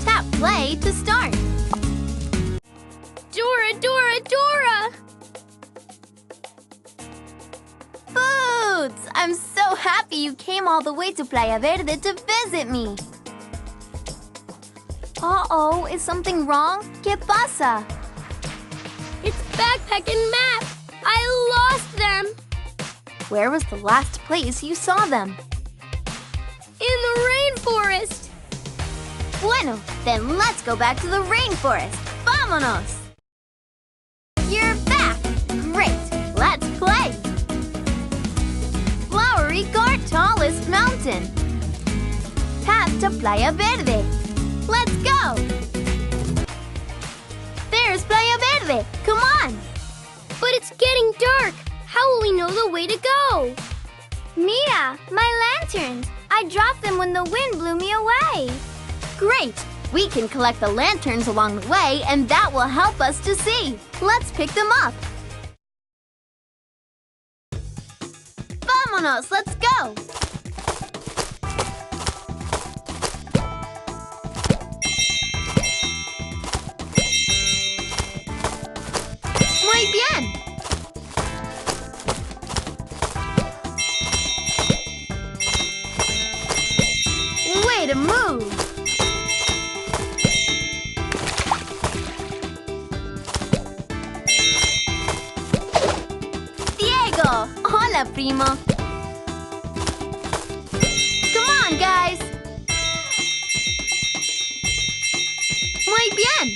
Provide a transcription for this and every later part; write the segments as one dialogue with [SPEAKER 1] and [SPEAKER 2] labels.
[SPEAKER 1] Tap play to start.
[SPEAKER 2] Dora, Dora, Dora!
[SPEAKER 1] Boots! I'm so happy you came all the way to Playa Verde to visit me. Uh-oh, is something wrong? ¿Qué pasa?
[SPEAKER 2] It's backpack and map! I lost them!
[SPEAKER 1] Where was the last place you saw them?
[SPEAKER 2] In the rainforest!
[SPEAKER 1] Bueno, then let's go back to the rainforest. ¡Vámonos! You're back! Great! Let's play! Flowery Guard Tallest Mountain. Tap to Playa Verde. Let's go! There's Playa Verde! Come on!
[SPEAKER 2] But it's getting dark! How will we know the way to go?
[SPEAKER 3] Mira, my lanterns! I dropped them when the wind blew me away.
[SPEAKER 1] Great! We can collect the lanterns along the way, and that will help us to see. Let's pick them up. Vámonos! Let's go! Muy bien! Way to move! Diego! Hola, primo! Come on, guys! Muy bien!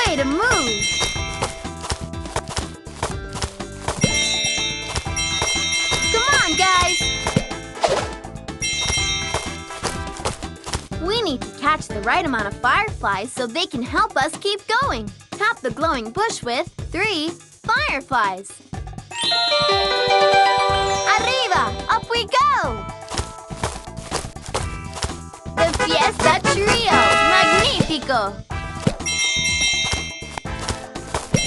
[SPEAKER 1] Way to move! Come on, guys! We need to catch the right amount of fireflies so they can help us keep going. Tap the glowing bush with 3 fireflies. Arriba! Up we go! The Fiesta Trio! Magnifico!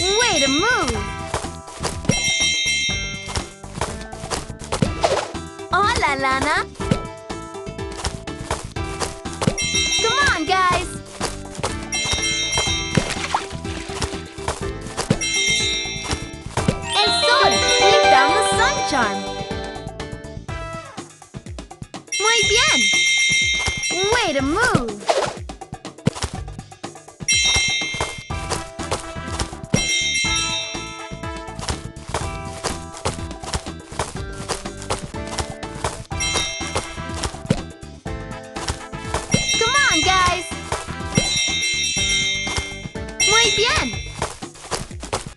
[SPEAKER 1] Way to move! Hola, Lana! Come on, guys! El Sol! We found the sun charm! Muy bien! Way to move!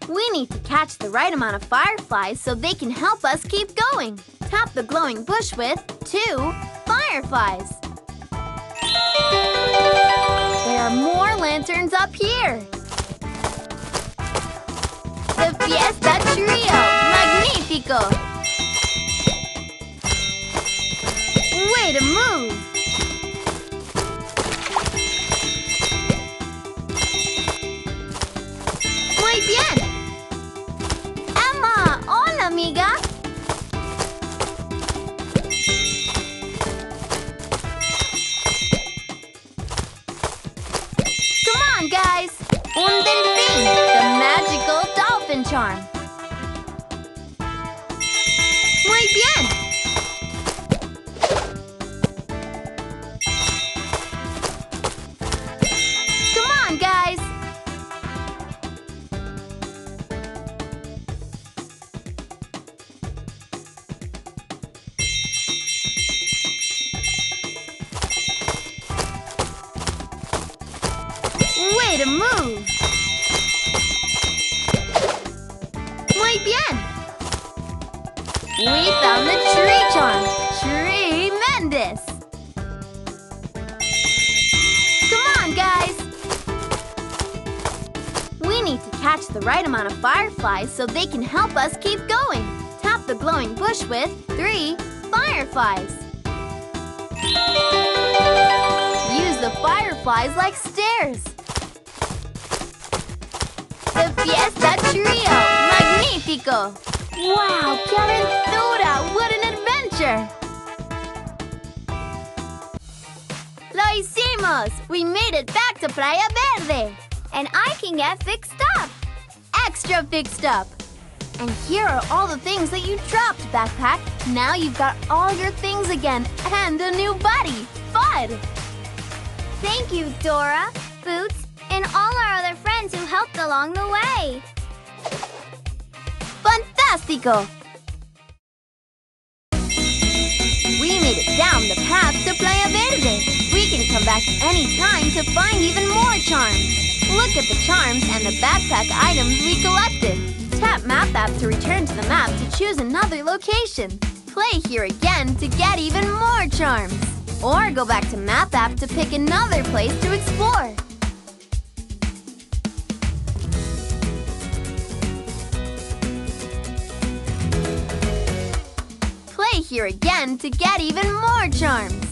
[SPEAKER 1] We need to catch the right amount of fireflies so they can help us keep going. Tap the glowing bush with 2 fireflies. There are more lanterns up here. The Fiesta Trio! Magnifico! Way to move! Muy bien! Emma! Hola, amiga! Come on, guys! Un delfín! The magical dolphin charm! Muy bien! Come on, guys! Way to move! Muy bien! We found the tree charm! Tremendous! Come on, guys! We need to catch the right amount of fireflies so they can help us keep going. Tap the glowing bush with 3 fireflies. Use the fireflies like stairs. The Fiesta Trio! Magnifico! Wow, qué aventura! What an adventure! hicimos! We made it back to Playa Verde!
[SPEAKER 3] And I can get fixed up.
[SPEAKER 1] Extra fixed up! And here are all the things that you dropped, Backpack. Now you've got all your things again and a new buddy, Bud!
[SPEAKER 3] Thank you, Dora, Boots, and all our other friends who helped along the way.
[SPEAKER 1] Fantastico! We made it down the path to Playa Verde. We can come back anytime to find even more charms. Look at the charms and the backpack items we collected. Tap Map app to return to the map to choose another location. Play here again to get even more charms. Or go back to Map app to pick another place to explore. Play here again to get even more charms.